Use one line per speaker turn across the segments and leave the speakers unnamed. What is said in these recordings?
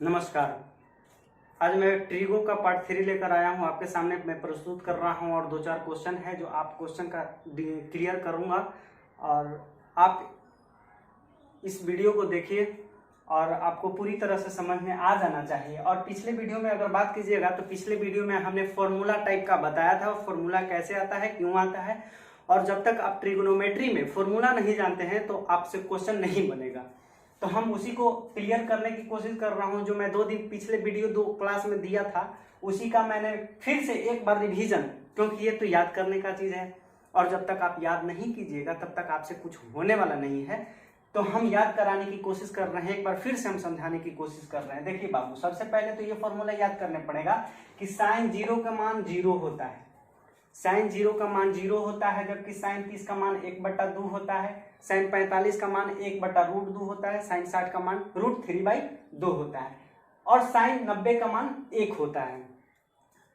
नमस्कार। आज मैं ट्रिगो का पार्ट 3 लेकर आया हूं आपके सामने। मैं प्रस्तुत कर रहा हूं और 2-4 क्वेश्चन है जो आप क्वेश्चन का क्लियर करूंगा और आप इस वीडियो को देखिए और आपको पूरी तरह से समझ में आ जाना चाहिए। और पिछले वीडियो में अगर बात कीजिएगा तो पिछले वीडियो में हमने फॉर्मूला टाइप का बताया था, फॉर्मूला कैसे आता है, क्यों आता है। और जब तक आप ट्रिग्नोमेट्री में फॉर्मूला नहीं जानते हैं तो आपसे क्वेश्चन नहीं बनेगा। तो हम उसी को क्लियर करने की कोशिश कर रहा हूं। जो मैं 2 दिन पिछले वीडियो 2 क्लास में दिया था उसी का मैंने फिर से एक बार रिवीजन, क्योंकि ये तो याद करने का चीज है और जब तक आप याद नहीं कीजिएगा तब तक आपसे कुछ होने वाला नहीं है। तो हम याद कराने की कोशिश कर रहे हैं, एक बार फिर से हम समझाने की कोशिश कर रहे हैं। देखिए बाबू, सबसे पहले तो ये फॉर्मूला याद करने पड़ेगा कि साइन 0 का मान 0 होता है। साइन 0 का मान 0 होता है, जबकि साइन 30 का मान 1/2 होता है। साइन 45 का मान 1/√2 होता है। साइन 60 का मान √3/2 होता है और साइन 90 का मान 1 होता है।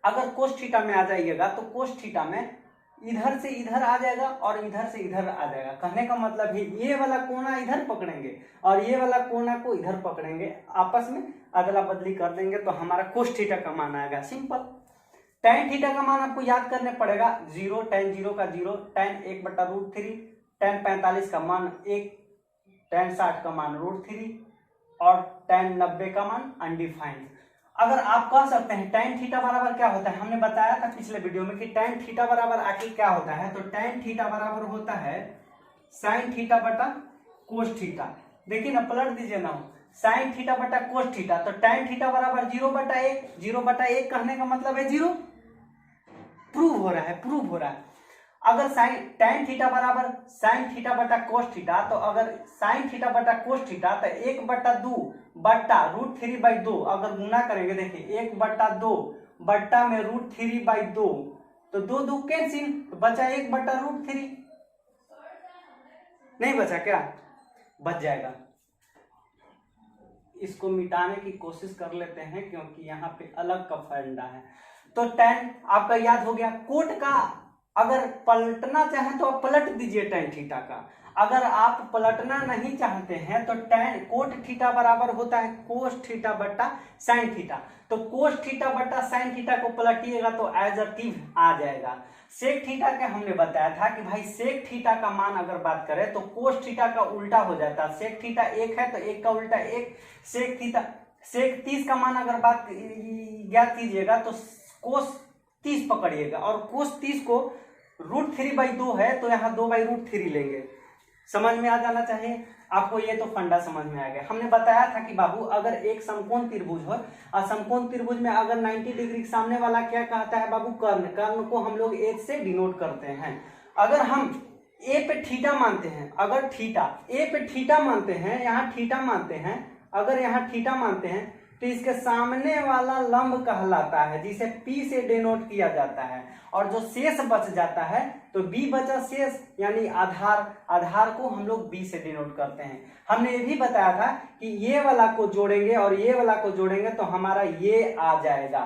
अगर कोस थीटा में आ जाइएगा तो कोस थीटा में इधर से इधर आ जाएगा और इधर से इधर आ जाएगा। कहने का मतलब है ये वाला कोना इधर पकड़ेंगे और ये वाला कोना को इधर पकड़ेंगे, आपस में अदला बदली कर देंगे तो हमारा कोस थीटा का मान आएगा। सिंपल। tan थीटा का मान आपको याद करने पड़ेगा 0, tan 0 का 0, tan 1/√3, tan 45 का मान 1, tan 60 का मान √3 और tan 90 का मान अनडिफाइंड। अगर आप कह सकते हैं tan थीटा बराबर क्या होता है, हमने बताया था पिछले वीडियो में कि tan थीटा बराबर आखिर क्या होता है। तो tan थीटा बराबर होता है sin थीटा बटा कोस थीटा। देखिए ना, पलट दीजिए ना, sin थीटा बटा कोस थीटा। तो tan थीटा बराबर 0/1। 0/1 कहने का मतलब है 0। प्रूव हो रहा है। अगर tan थीटा बराबर sin थीटा बटा कोस थीटा, तो अगर sin थीटा बटा कोस थीटा तो 1/2 बट्टा √3/2 अगर गुना करेंगे, देखिए 1/2 बट्टा में √3/2 तो 2 2 कैंसिल, तो बचा 1/√3। नहीं बचा क्या? बच जाएगा। इसको मिटाने की कोशिश कर लेते हैं क्योंकि यहाँ पे अलग का फंडा है। तो tan आपका याद हो गया। कोट का अगर पलटना चाहें तो आप पलट दीजिए tan थीटा का। अगर आप पलटना नहीं चाहते हैं तो tan कोट थीटा बराबर होता है कोस थीटा बटा साइन थीटा। तो कोस थीटा बटा साइन थीटा को पलटिएगा तो एज अ टिव आ जाएगा। सेक थीटा का हमने बताया था कि भाई सेक थीटा का मान अगर बात करें तो कोस थीटा का उल्टा हो जाता है। सेक थीटा 1 है तो 1 का उल्टा 1। सेक 30 का मान अगर बात याद कीजिएगा तो कोस 30 पकड़िएगा और कोस 30 को √3/2 है तो यहाँ 2/√3 लेंगे। समझ में आ जाना चाहिए आपको। ये तो फंडा समझ में आ गया। हमने बताया था कि बाबू अगर एक समकोण त्रिभुज हो और समकोण त्रिभुज में अगर 90 डिग्री सामने वाला क्या कहता है बाबू? कर्ण को हम लोग एच से डिनोट करते हैं। अगर हम ए पे थीटा मानते हैं, अगर थीटा ए पे थीटा मानते हैं, यहाँ थीटा मानते हैं, अगर यहाँ थीटा मानते हैं तो इसके सामने वाला लंब कहलाता है जिसे P से डिनोट किया जाता है। और जो शेष बच जाता है तो B बचा शेष, यानी आधार को हम लोग B से डिनोट करते हैं। हमने ये भी बताया था कि ये वाला को जोड़ेंगे और ये वाला को जोड़ेंगे तो हमारा ये आ जाएगा।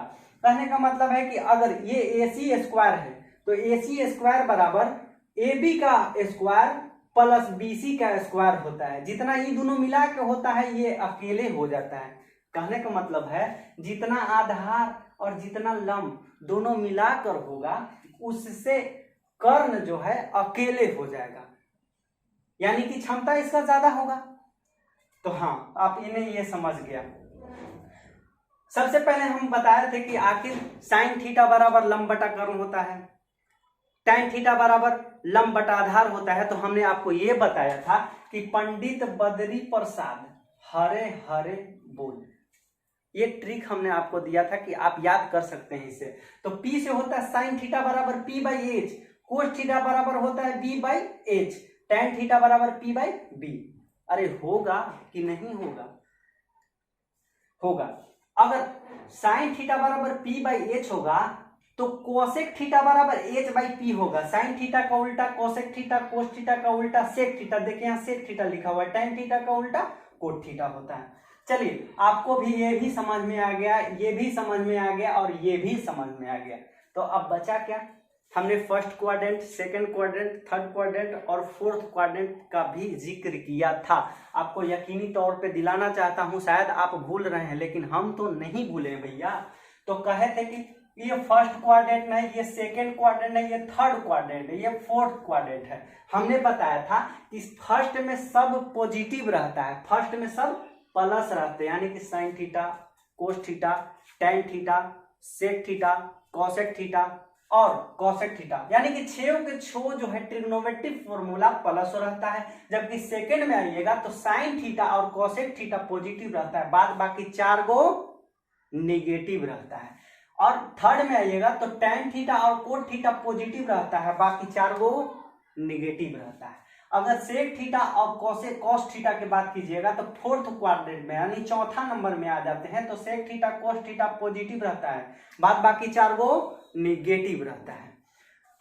कहने का मतलब है कि अगर ये AC स्क्वायर है तो AC स्क्वायर बराबर AB का स्क्वायर प्लस BC का स्क्वायर होता है। जितना ये दोनों मिला के होता है ये अकेले हो जाता है। कहने का मतलब है जितना आधार और जितना लंब दोनों मिलाकर होगा उससे कर्ण जो है अकेले हो जाएगा, यानी कि क्षमता इसका ज्यादा होगा। तो हाँ, आप इन्हें ये समझ गया। सबसे पहले हम बताए थे कि आखिर साइन थीटा बराबर लंब बटा कर्ण होता है, tan थीटा बराबर लंब बटा आधार होता है। तो हमने आपको ये बताया था कि पंडित बद्री प्रसाद हरे हरे बोल, ये ट्रिक हमने आपको दिया था कि आप याद कर सकते हैं इसे। तो P से होता है साइन थीटा बराबर P/H, कोस थीटा बराबर होता है B/H, tan थीटा बराबर P/B। अरे होगा कि नहीं होगा? होगा। अगर साइन थीटा बराबर P/H होगा तो कोसेक थीटा बराबर H/P होगा। साइन थीटा का उल्टा कोसेक थीटा, कोस थीटा का उल्टा सेक थीटा। देखिए यहाँ सेक थीटा लिखा हुआ है। tan थीटा का उल्टा कोट थीटा होता है। चलिए, आपको भी ये भी समझ में आ गया, ये भी समझ में आ गया और ये भी समझ में आ गया। तो अब बचा क्या? हमने first quadrant, second quadrant, third quadrant और फोर्थ क्वाड्रेंट का भी जिक्र किया था। आपको यकीनी तौर पे दिलाना चाहता हूं, शायद आप भूल रहे हैं लेकिन हम तो नहीं भूले भैया। तो कहे थे कि ये फर्स्ट क्वाड्रेंट नहीं, ये सेकंड क्वाड्रेंट नहीं, ये थर्ड क्वाड्रेंट है, ये फोर्थ क्वाड्रेंट है। हमने बताया था कि फर्स्ट में सब पॉजिटिव रहता है, फर्स्ट में सब प्लस रहते हैं, यानी कि sine theta, cos theta, tan theta, sec theta, cosec theta और कॉसेक थीटा, यानी कि छो के छो जो है ट्रिग्नोमेट्रिक फॉर्मूला प्लस रहता है। जबकि सेकंड में आइएगा तो साइन थीटा और कॉसेक थीटा पॉजिटिव रहता है, बाद बाकी चार गो निगेटिव रहता है। और थर्ड में आइएगा तो टेन थीटा और कोट थीटा पॉजिटिव रहता है, बाकी चार गो निगेटिव रहता है। अगर सेक थीटा और कॉस थीटा की बात कीजिएगा तो फोर्थ क्वाड्रेंट में यानी चौथा नंबर में आ जाते हैं, तो sec theta cos theta positive रहता है, बाद बाकी चार गो निगेटिव रहता है।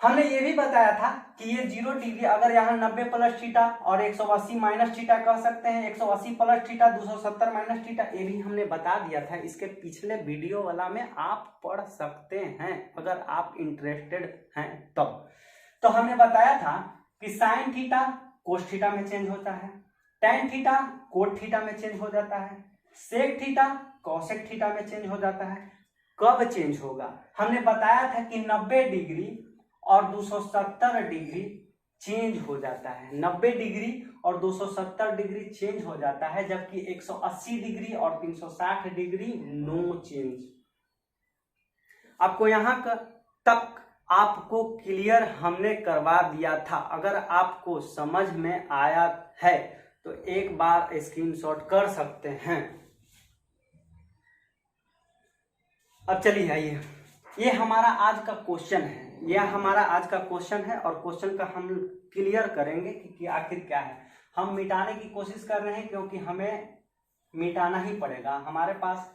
हमने ये भी बताया था कि ये 0 डिग्री, अगर यहाँ 90 प्लस थीटा और 180 माइनस थीटा कह सकते हैं, 180 प्लस थीटा 270 माइनस थीटा, ये भी हमने बता दिया था। इसके पिछले वीडियो वाला में आप पढ़ सकते हैं अगर आप इंटरेस्टेड हैं तब। तो हमने बताया था कि साइन थीटा कोस थीटा में चेंज होता है, टेन थीटा कोट थीटा में चेंज हो जाता है, सेक थीटा कॉसेक थीटा में चेंज हो जाता है। कब चेंज होगा? हमने बताया था कि 90 डिग्री और 270 डिग्री चेंज हो जाता है, 90 डिग्री और 270 डिग्री चेंज हो जाता है, जबकि 180 डिग्री और 360 डिग्री नो चेंज। आपको यहां तक आपको क्लियर हमने करवा दिया था। अगर आपको समझ में आया है तो एक बार स्क्रीनशॉट कर सकते हैं। अब चलिए आइए, ये हमारा आज का क्वेश्चन है, यह हमारा आज का क्वेश्चन है और क्वेश्चन का हम क्लियर करेंगे कि आखिर क्या है। हम मिटाने की कोशिश कर रहे हैं क्योंकि हमें मिटाना ही पड़ेगा, हमारे पास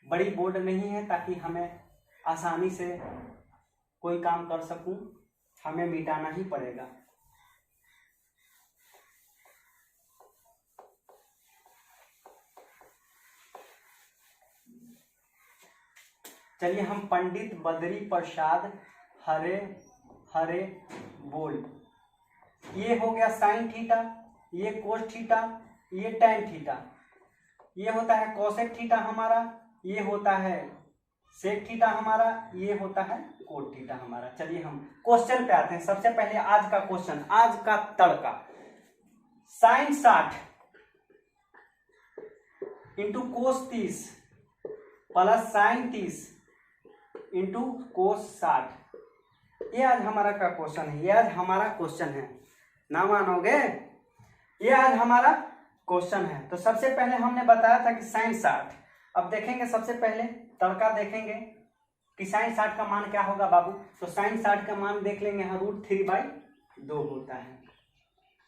बड़ी बोर्ड नहीं है ताकि हमें आसानी से कोई काम कर सकूं, हमें मिटाना ही पड़ेगा। चलिए हम पंडित बद्री प्रसाद हरे हरे बोल, ये हो गया साइन थीटा, ये कोस थीटा, ये टेन थीटा, ये होता है कोसेक थीटा हमारा, ये होता है सेक थीटा हमारा, ये होता है कोट थीटा हमारा। चलिए हम क्वेश्चन पे आते हैं। सबसे पहले आज का क्वेश्चन, आज का तड़का, sine 60 into cos 30 plus sine 30 into cos 60, ये आज हमारा का क्वेश्चन है, ये आज हमारा क्वेश्चन है, ना मानोगे, ये आज हमारा क्वेश्चन है। तो सबसे पहले हमने बताया था कि साइन 60, अब देखेंगे सबसे पहले तड़का देखेंगे कि साइन 60 का मान क्या होगा बाबू। तो साइन 60 का मान देख लेंगे, यहाँ √3/2 होता है।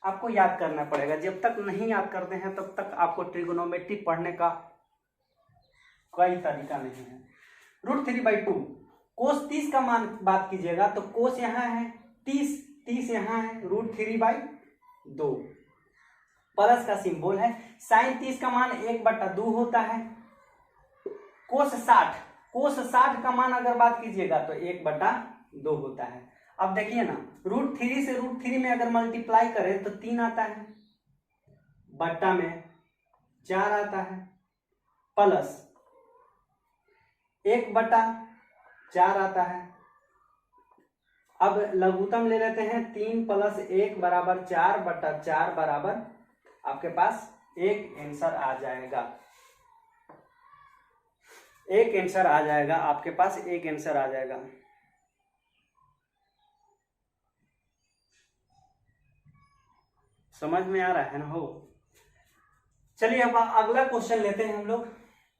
आपको याद करना पड़ेगा, जब तक नहीं याद करते हैं तब तक आपको ट्रिगोनोमेट्री पढ़ने का कोई तरीका नहीं है। √3/2, कोस 30 का मान बात कीजिएगा तो कोस यहाँ है 30 यहाँ है, √3/2 प्लस का सिंबल है। साइन 30 का मान 1/2 होता है। कोस 60 का मान अगर बात कीजिएगा तो 1/2 होता है। अब देखिए ना, √3 से √3 में अगर मल्टीप्लाई करें तो 3 आता है, बट्टा में 4 आता है, प्लस 1/4 आता है। अब लघुत्तम ले लेते हैं, 3 + 1 = 4/4 बराबर आपके पास एक आंसर आ जाएगा, एक आंसर आ जाएगा आपके पास, एक आंसर आ जाएगा। समझ में आ रहा है ना हो। चलिए अब अगला क्वेश्चन लेते हैं हम लोग,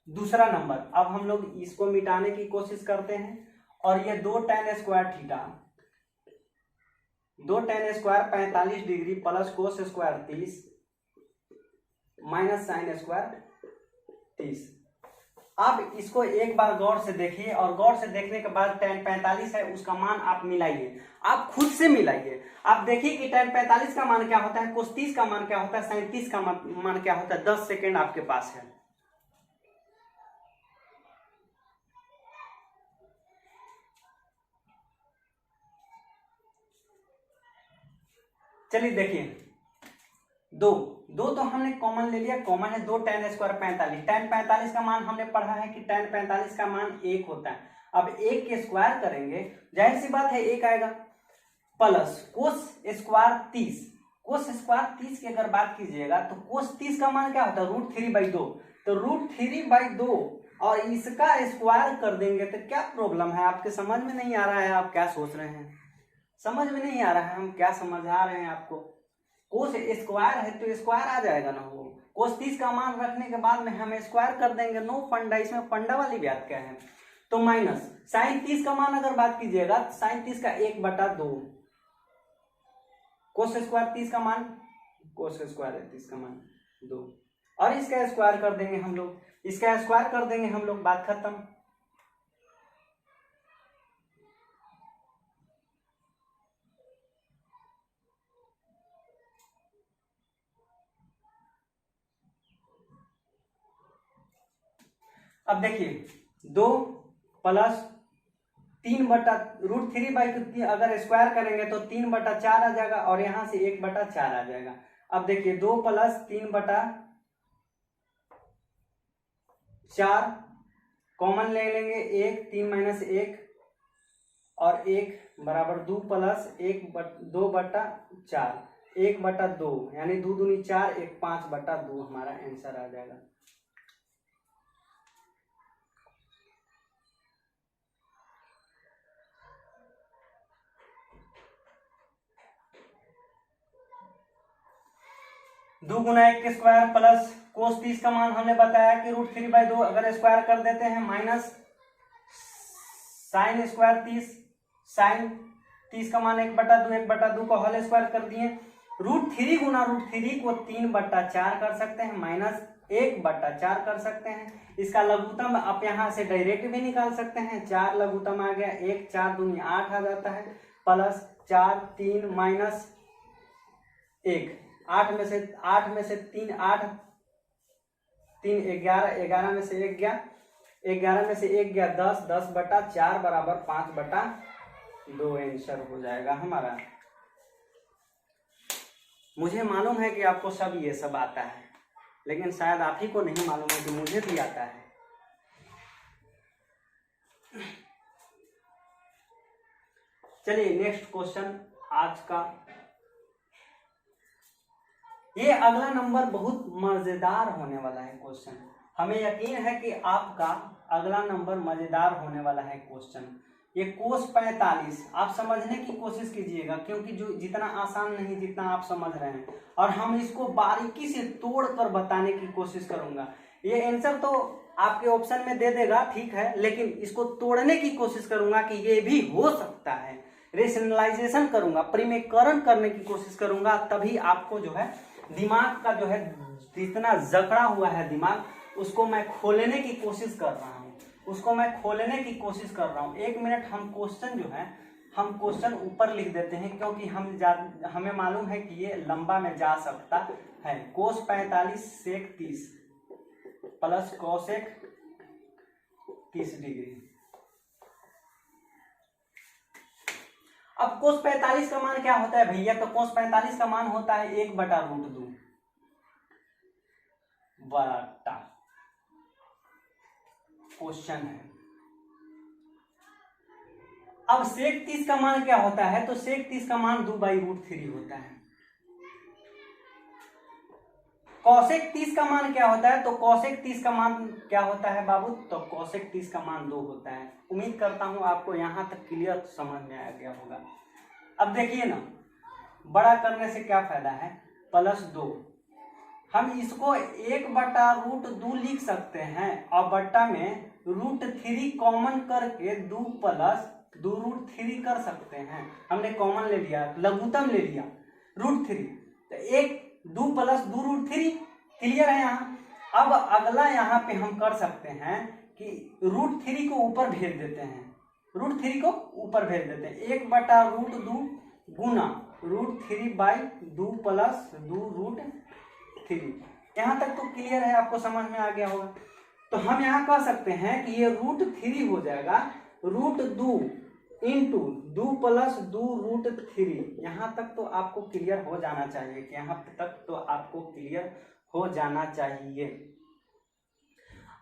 दूसरा नंबर। अब हम लोग इसको मिटाने की कोशिश करते हैं और ये 2 tan square theta, 2 tan square 45 degree plus cos square 30 minus sine square 30। आप इसको एक बार गौर से देखिए और गौर से देखने के बाद tan 45 है उसका मान आप मिलाइए, आप खुद से मिलाइए। आप देखिए कि tan 45 का मान क्या होता है, कोस 30 का मान क्या होता है, साइन 30 का मान क्या होता है। 10 सेकेंड आपके पास है। चलिए देखिए, दो तो हमने कॉमन ले लिया, कॉमन है 2 tan स्क्वायर 45। tan 45 का मान हमने पढ़ा है कि tan 45 का मान 1 होता है। अब 1 के स्क्वायर करेंगे, जाहिर सी बात है 1 आएगा, plus cos square 30। Cos square 30 की अगर बात कीजिएगा तो कोस 30 का मान क्या होता है, √3/2। तो √3/2 और इसका स्क्वायर कर देंगे तो क्या प्रॉब्लम है, आपके समझ में नहीं आ रहा है, आप क्या सोच रहे हैं, समझ में नहीं आ रहा है, हम क्या समझा रहे हैं आपको। कोस स्क्वायर है तो स्क्वायर आ जाएगा ना, वो कोस 30 का मान रखने के बाद में हम स्क्वायर कर देंगे, नो फंडा, इसमें फंडा वाली बात क्या है। तो माइनस साइन 30 का मान अगर बात कीजिएगा तो साइन 30 का 1/2, कोस स्क्वायर 30 का मान, कोस स्क्वायर 30 का मान 2, और इसका स्क्वायर कर देंगे हम लोग, इसका स्क्वायर कर देंगे हम लोग, बात खत्म। अब देखिए 2 प्लस 3/√3/, अगर स्क्वायर करेंगे तो 3/4 आ जाएगा और यहां से 1/4 आ जाएगा। अब देखिए 2 प्लस 3/4 कॉमन ले लेंगे, 1 3 - 1 और 1 बराबर 2 प्लस 2/4, 1/2 यानी 2 दूनी 4, 1 5/2 हमारा आंसर आ जाएगा। दो गुना 1 के स्क्वायर प्लस कोस 30 का मान हमने बताया कि √3/2, अगर स्क्वायर कर देते हैं, माइनस साइन स्क्वायर 30, साइन 30 का मान 1/2, 1/2 को होल स्क्वायर कर दिए। √3 गुना √3 को 3/4 कर सकते हैं, माइनस 1/4 कर सकते हैं। इसका लघुत्तम आप यहां से डायरेक्ट भी निकाल सकते हैं, 4 लघुत्तम आ गया, 1 4 दूनी 8 आ जाता है, प्लस 4 3 माइनस 1, 8 में से 3 8 3 11, 11 में से 1 गया, 11 में से 1 गया 10, 10/4 बराबर 5/2 आंसर हो जाएगा हमारा। मुझे मालूम है कि आपको सब ये सब आता है, लेकिन शायद आप ही को नहीं मालूम है कि मुझे भी आता है। चलिए नेक्स्ट क्वेश्चन आज का, ये अगला नंबर बहुत मजेदार होने वाला है क्वेश्चन, हमें यकीन है कि आपका अगला नंबर मजेदार होने वाला है क्वेश्चन। ये कोस 45 आप समझने की कोशिश कीजिएगा, क्योंकि जो जितना आसान नहीं जितना आप समझ रहे हैं, और हम इसको बारीकी से तोड़कर बताने की कोशिश करूंगा। ये आंसर तो आपके ऑप्शन में दे देगा, ठीक है, लेकिन इसको तोड़ने की कोशिश करूंगा कि ये भी हो सकता है, रेशनलाइजेशन करूंगा, परिमेयकरण करने की कोशिश करूंगा, तभी आपको जो है दिमाग का जो है जितना जकड़ा हुआ है दिमाग, उसको मैं खोलने की कोशिश कर रहा हूँ, उसको मैं खोलने की कोशिश कर रहा हूँ। 1 मिनट हम क्वेश्चन जो है हम क्वेश्चन ऊपर लिख देते हैं, क्योंकि हमें मालूम है कि ये लंबा में जा सकता है। कोस 45 सेक 30 प्लस कोसेक 30 डिग्री। अब कोस 45 का मान क्या होता है भैया, तो कोस 45 का मान होता है 1/√2 बटा, क्वेश्चन है। अब सेक 30 का मान क्या होता है, तो सेक 30 का मान 2/√3 होता है। कौसेक 30 का मान क्या होता है, तो कौसेक 30 का मान क्या होता है बाबू, तो कौसेक 30 का मान 2 होता है। उम्मीद करता हूं आपको यहां तक क्लियर समझ में आ गया होगा। अब देखिए ना, बड़ा करने से क्या फायदा है, +2, हम इसको 1/√2 लिख सकते हैं, और बट्टा में √3 कॉमन करके 2 + 2√3 कर सकते हैं। हमने कॉमन ले लिया, लघुत्तम ले लिया √3, तो 2 + 2√3 क्लियर है यहाँ। अब अगला यहाँ पे हम कर सकते हैं कि √3 को ऊपर भेज देते हैं, √3 को ऊपर भेज देते हैं, 1/√2 गुना √3/2 + 2√3। यहाँ तक तो क्लियर है, आपको समझ में आ गया होगा। तो हम यहाँ कह सकते हैं कि ये √3 हो जाएगा √2 इंटू दो प्लस दो रूट थ्री। यहाँ तक तो आपको क्लियर हो जाना चाहिए कि यहाँ तक तो आपको क्लियर हो जाना चाहिए।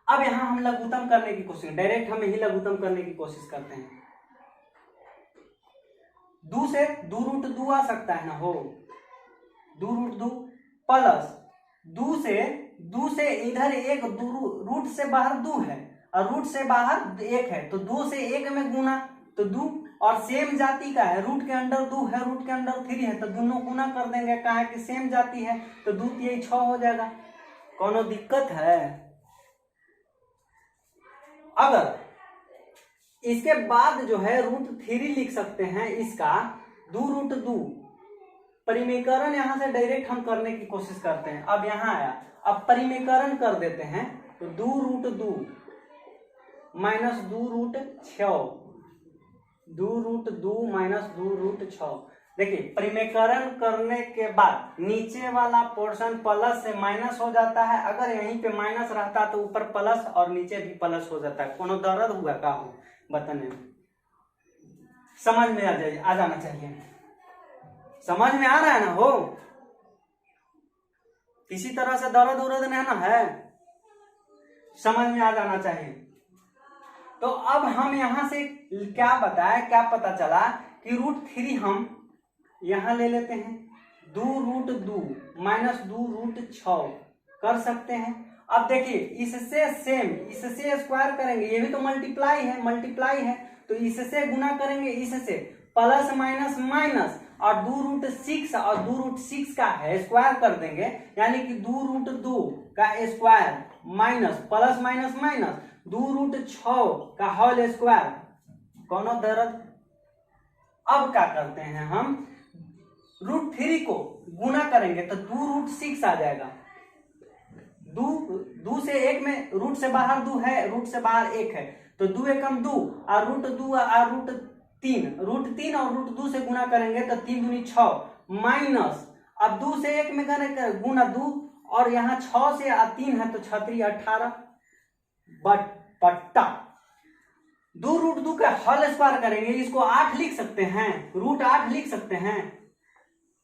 अब यहाँ हम लघुत्तम करने की कोशिश, डायरेक्ट हम यही लघुत्तम करने की कोशिश करते हैं। दो से दो रूट दो आ सकता है ना, हो दो रूट दो प्लस दो से इधर एक रूट से बाहर दो है और रूट से बाहर एक है, तो दो से एक में गुना तो दो, और सेम जाति का है, रूट के अंदर दो है, रूट के अंदर थ्री है, तो दोनों गुना कर देंगे, कहा है कि सेम जाति है, तो दो यही 6 हो जाएगा। कोनो दिक्कत है? अगर इसके बाद जो है रूट थ्री लिख सकते हैं, इसका दो रूट दो परिमेयकरण यहां से डायरेक्ट हम करने की कोशिश करते हैं। अब यहां आया, अब परिमेयकरण कर देते हैं, तो दो रूट दो माइनस दो रूट 6, दो रूट दो माइनस दो रूट 6। देखिए परिमेयकरण करने के बाद नीचे वाला पोर्शन प्लस से माइनस हो जाता है, अगर यहीं पे माइनस रहता तो ऊपर प्लस और नीचे भी प्लस हो जाता है। कोनो दर्द हुआ का हो बताने में? समझ में आ जाना चाहिए। समझ में आ रहा है ना? हो किसी तरह से दर्द उर्द नहीं ना है, समझ में आ जाना चाहिए। तो अब हम यहां से क्या बताए, क्या पता चला कि रूट थ्री हम यहां ले लेते हैं, दो रूट दो माइनस दो रूट 6 कर सकते हैं। अब देखिए इससे सेम, इससे स्क्वायर करेंगे, ये भी तो मल्टीप्लाई है, तो इससे गुना करेंगे, इससे प्लस माइनस माइनस, और दो रूट 6 और दो रूट 6 का है स्क्वायर कर देंगे, यानी कि दो रूट 2 का square minus plus minus minus दो रूट 6 का होल स्क्वायर। कोनो दर्द? अब क्या करते हैं हम, रूट 3 को गुना करेंगे तो दो रूट 6 आ जाएगा। दो से एक में रूट से बाहर दो है, रूट से बाहर एक है, तो दो एकम दो और रूट 2 और रूट 3 और रूट 2 से गुना करेंगे तो 3 दूनी 6 माइनस, अब 2 से एक में करेंगे गुना 2 और यहाँ 6 से 3 है तो 6 3 18 बट्टा दो रूट 2 का होल स्क्वायर करेंगे, इसको 8 लिख सकते हैं, रूट 8 लिख सकते हैं,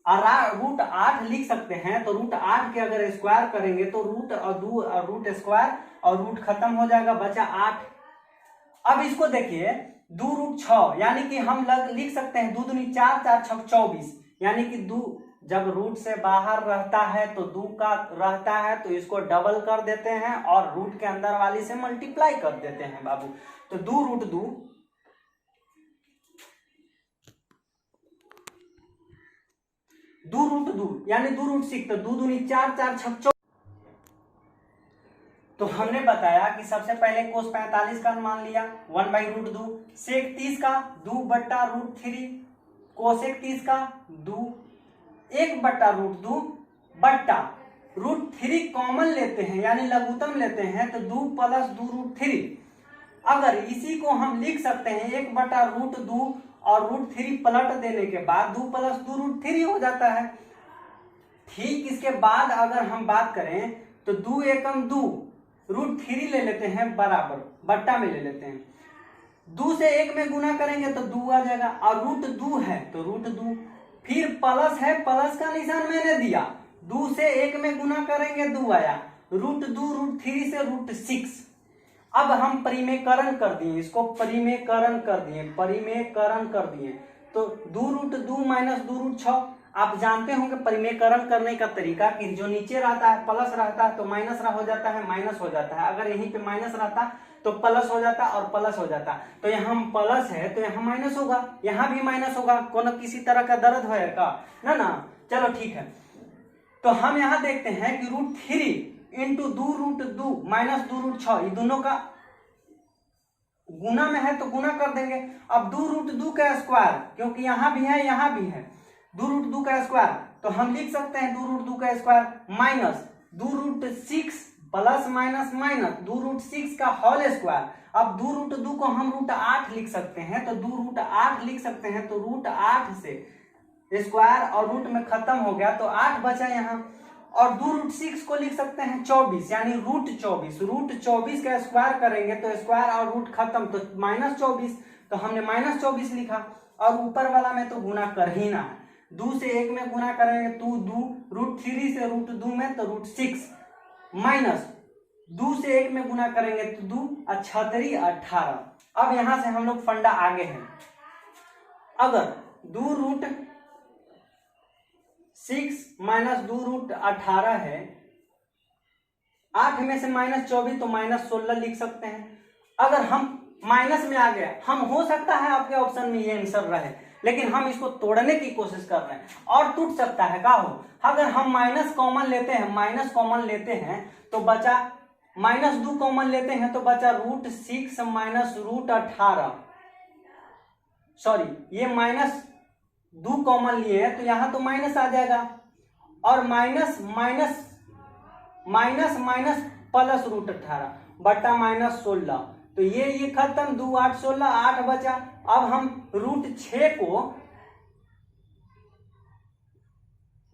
और रूट 8 लिख सकते हैं, तो रूट 8 के अगर स्क्वायर करेंगे तो रूट और 2 और रूट स्क्वायर और रूट खत्म हो जाएगा, बचा 8। अब इसको देखिए दो रूट 6, यानी कि हम लिख सकते हैं 2 दूनी 4 4 6 24, यानी कि दो जब रूट से बाहर रहता है तो 2 का रहता है, तो इसको डबल कर देते हैं और रूट के अंदर वाली से मल्टीप्लाई कर देते हैं बाबू। तो दो रूट 2 यानी दो रूट 6, तो 2 दूनी 4 4 6 24। तो हमने बताया कि सबसे पहले कोस 45 का मान लिया 1/√2, सेक 30 का 2/√3, कोसेक 30 का 2 1/√2 बट्टा √3 कॉमन लेते हैं यानी लघुत्तम लेते हैं, तो 2 + 2√3। अगर इसी को हम लिख सकते हैं 1/√2 और √3 पलट देने के बाद 2 + 2√3 हो जाता है। ठीक इसके बाद अगर हम बात करें तो 2 एकम 2 √3 ले लेते हैं बराबर बट्टा में ले लेते हैं, 2 से 1 में गुना करेंगे तो 2 आ जाएगा, और √2 है तो √2, फिर प्लस है, प्लस का निशान मैंने दिया, 2 से 1 में गुना करेंगे 2 आया, √2 √3 से √6। अब हम परिमेयकरण कर दिए, इसको परिमेयकरण कर दिए, तो 2√2 माइनस 2√6। आप जानते होंगे परिमेयकरण करने का तरीका कि जो नीचे रहता है प्लस रहता है तो माइनस हो जाता है, माइनस हो जाता है, अगर यहीं पे माइनस रहता तो प्लस हो जाता और प्लस हो जाता, तो यहाँ प्लस है तो यहाँ माइनस होगा, यहाँ भी माइनस होगा, कोनो किसी तरह का दर्द होगा ना। चलो ठीक है, तो हम यहाँ देखते हैं कि √3 इंटू 2√2 माइनस 2√6, ये दोनों का गुना में है तो गुना कर देंगे। अब 2√2 का स्क्वायर, क्योंकि यहाँ भी है यहाँ भी है, 2√2 का स्क्वायर, तो हम लिख सकते हैं 2√2 का square minus 2√6 plus minus minus 2√6 का होल स्क्वायर। अब 2√2 को हम √8 लिख सकते हैं, तो 2√8 लिख सकते हैं, तो √8 से स्क्वायर और रूट में खत्म हो गया तो 8 बचा यहाँ, और 2√6 को लिख सकते हैं 24 यानी √24 का स्क्वायर करेंगे तो स्क्वायर और रूट खत्म तो -24, तो तो हमने -24 लिखा, और ऊपर वाला में तो गुना कर ही ना है, 2 से 1 में गुना करेंगे तो 2, √3 से √2 में तो √6, माइनस 2 से 1 में गुना करेंगे तो 2 और 6 18। अब यहां से हम लोग फंडा आगे हैं, अगर 2√6 - 2√18 है, 8 में से -24 तो -16 लिख सकते हैं। अगर हम माइनस में आ गया, हम हो सकता है आपके ऑप्शन में ये आंसर रहे, लेकिन हम इसको तोड़ने की कोशिश कर रहे हैं, और टूट सकता है का हो। अगर हम माइनस कॉमन लेते हैं, तो बचा -2 कॉमन लेते हैं तो बचा √6 - √18, सॉरी ये -2 कॉमन लिए हैं तो यहाँ तो माइनस आ जाएगा, और माइनस प्लस √18 बटा -16, तो ये खत्म, 2 8 16, 8 बचा। अब हम √6 को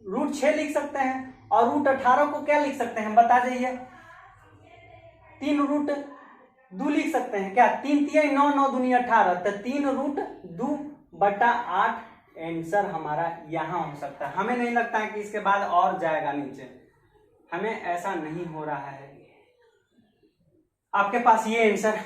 √6 लिख सकते हैं, और √18 को क्या लिख सकते हैं बता जाइए, 3√2 लिख सकते हैं क्या, 3 × 9 9 दूनी 18, तो 3√2 बटा 8 आंसर हमारा यहाँ हो सकता है। हमें नहीं लगता है कि इसके बाद और जाएगा नीचे, हमें ऐसा नहीं हो रहा है। आपके पास ये आंसर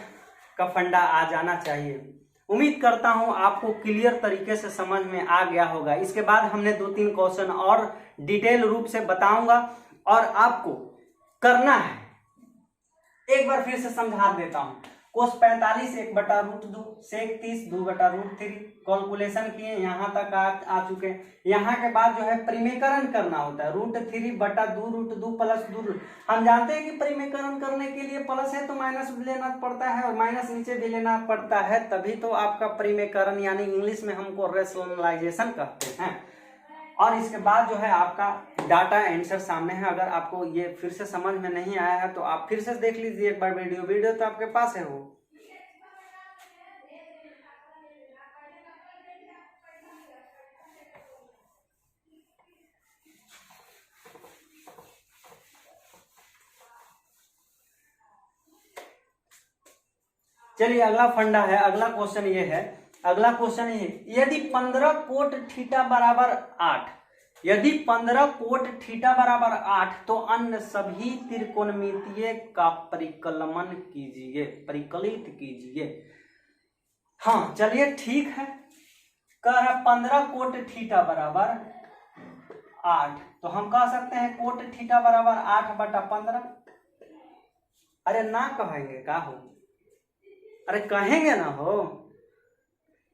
का फंडा आ जाना चाहिए। उम्मीद करता हूं आपको क्लियर तरीके से समझ में आ गया होगा। इसके बाद हमने 2-3 क्वेश्चन और डिटेल रूप से बताऊंगा, और आपको करना है, एक बार फिर से समझा देता हूं। cos 45 1/√2 sec 30 2/√3 कैलकुलेशन किए, यहाँ तक आ चुके। यहाँ के बाद जो है परिमेयकरण करना होता है, √3 बटा 2√2 प्लस 2। हम जानते हैं कि परिमेयकरण करने के लिए प्लस है तो माइनस भी लेना पड़ता है, और माइनस नीचे भी लेना पड़ता है, तभी तो आपका परिमेयकरण, यानी इंग्लिश में हमको रेशनलाइजेशन कहते हैं। और इसके बाद जो है आपका डाटा आंसर सामने है। अगर आपको ये फिर से समझ में नहीं आया है तो आप फिर से देख लीजिए एक बार वीडियो तो आपके पास है वो। चलिए अगला फंडा है, अगला क्वेश्चन ये है, यदि 15 कोट थीटा बराबर 8, यदि 15 कोट थीटा बराबर 8 तो अन्य सभी त्रिकोणमितीय का परिकलित कीजिए। हाँ चलिए ठीक है, कह रहा 15 कोट थीटा बराबर 8, तो हम कह सकते हैं कोट थीटा बराबर 8/15। अरे ना कहेंगे का हो, अरे कहेंगे ना हो,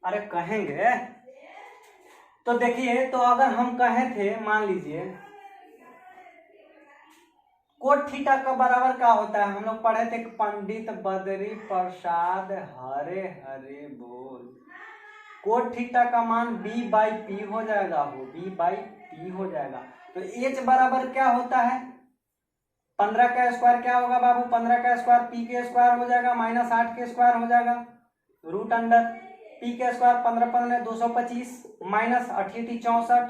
अरे कहेंगे। तो देखिए, तो अगर हम कहे थे, मान लीजिए कोट थीटा का बराबर क्या होता है, हम लोग पढ़े थे पंडित बद्री प्रसाद हरे हरे बोल, कोट थीटा का मान b/p हो जाएगा, वो b/p हो जाएगा। तो h बराबर क्या होता है, 15 का स्क्वायर क्या होगा बाबू, 15 का स्क्वायर p के स्क्वायर हो जाएगा, -8 के स्क्वायर हो जाएगा, √अंडर p के स्क्वायर 15 15 225 माइनस 8 64,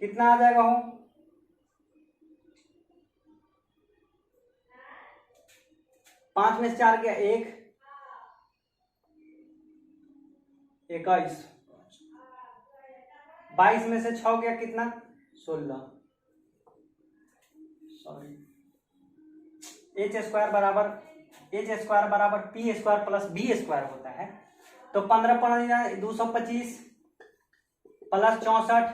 कितना आ जाएगा हो, पांच में से 4 गया 1, 21, 22 में से 6 गया कितना 16, सॉरी, h स्क्वायर बराबर p square plus b square होता है। तो 15 15 225 प्लस 64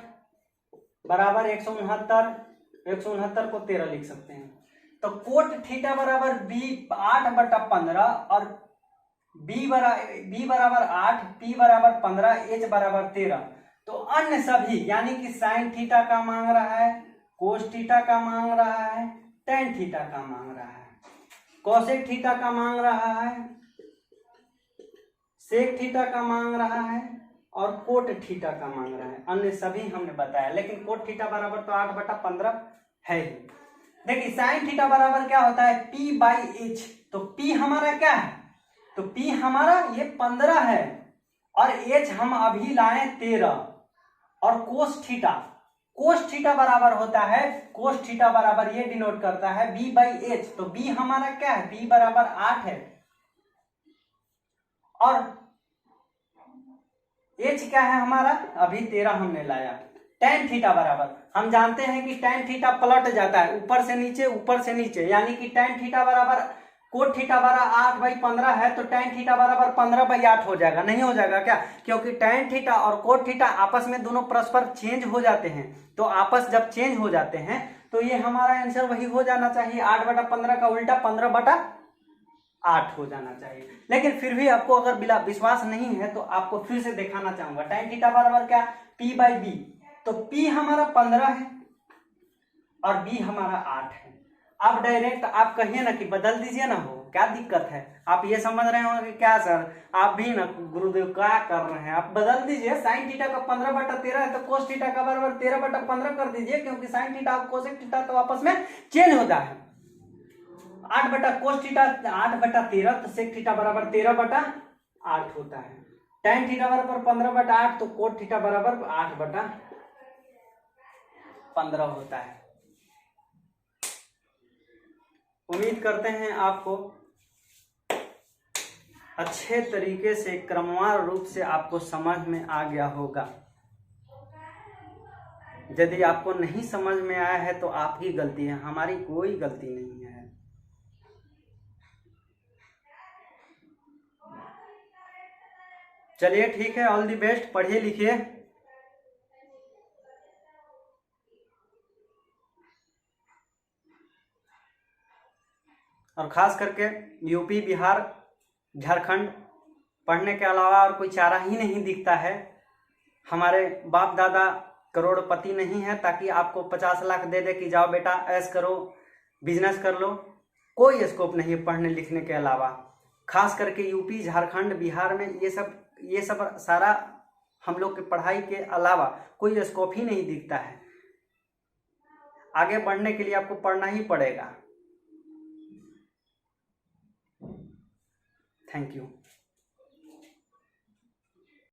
बराबर 169, 169 को 13 लिख सकते हैं। तो कोट थीटा बराबर b 8/15 और b बराबर 8, p बराबर 15, h बराबर 13। तो अन्य सभी, यानी कि साइन थीटा का मांग रहा है, कोस थीटा का मांग रहा है, टेन थीटा का मांग रहा है, कोसेक थीटा का मांग रहा है, सेक थीटा का मांग रहा है, और कोट थीटा का मांग रहा है। अन्य सभी हमने बताया, लेकिन कोट थीटा बराबर तो 8/15 है ही। देखिए साइन थीटा बराबर क्या होता है, p/h। तो p हमारा क्या है, तो p हमारा ये 15 है, और h हम अभी लाए 13, और कोस थीटा बराबर होता है, कोस थीटा बराबर ये डिनोट करता है b/h। तो b हमारा क्या है, b बराबर 8 है, और एच क्या है हमारा, अभी 13 हमने लाया। tan थीटा बराबर, हम जानते हैं कि tan थीटा पलट जाता है ऊपर से नीचे, ऊपर से नीचे, यानी कि tan थीटा बराबर कोट थीटा बराबर 8/15 है, तो tan थीटा बराबर 15/8 हो जाएगा। नहीं हो जाएगा क्या, क्योंकि tan थीटा और कोट थीटा आपस में दोनों परस्पर चेंज हो जाते हैं। तो आपस जब चेंज हो जाते हैं तो ये हमारा आंसर वही हो जाना चाहिए, 8/15 का उल्टा 15/8 हो जाना चाहिए। लेकिन फिर भी आपको अगर बिना विश्वास नहीं है तो आपको फिर से दिखाना चाहूंगा। tan थीटा बराबर क्या, p/b, तो p हमारा 15 है और b हमारा 8 है। अब डायरेक्ट आप कहिए ना कि बदल दीजिए ना, हो क्या दिक्कत है। आप ये समझ रहे होंगे कि क्या सर आप भी ना गुरुदेव क्या कर रहे हैं, आप बदल दीजिए। साइन थीटा का 15/13 है तो कोस थीटा का बराबर 13/15 कर दीजिए, क्योंकि साइन थीटा और कोसेक थीटा तो आपस में चेंज होता है। 8/कोस थीटा 8/13, तो सेक थीटा बराबर 13/8 होता है। tan थीटा बराबर 15/8, तो कोट थीटा बराबर 8/15 होता है। उम्मीद करते हैं आपको अच्छे तरीके से क्रमवार रूप से आपको समझ में आ गया होगा। यदि आपको नहीं समझ में आया है तो आप ही गलती है, हमारी कोई गलती नहीं है। चलिए ठीक है, ऑल दी बेस्ट, पढ़िए लिखिए। और खास करके यूपी, बिहार, झारखंड पढ़ने के अलावा और कोई चारा ही नहीं दिखता है। हमारे बाप दादा करोड़पति नहीं है ताकि आपको 50 लाख दे दे कि जाओ बेटा ऐश करो, बिजनेस कर लो। कोई स्कोप नहीं है पढ़ने लिखने के अलावा। खास करके यूपी, झारखंड, बिहार में ये सब सारा हम लोग के पढ़ाई के अलावा कोई स्कोप ही नहीं दिखता है। आगे बढ़ने के लिए आपको पढ़ना ही पड़ेगा। Thank you.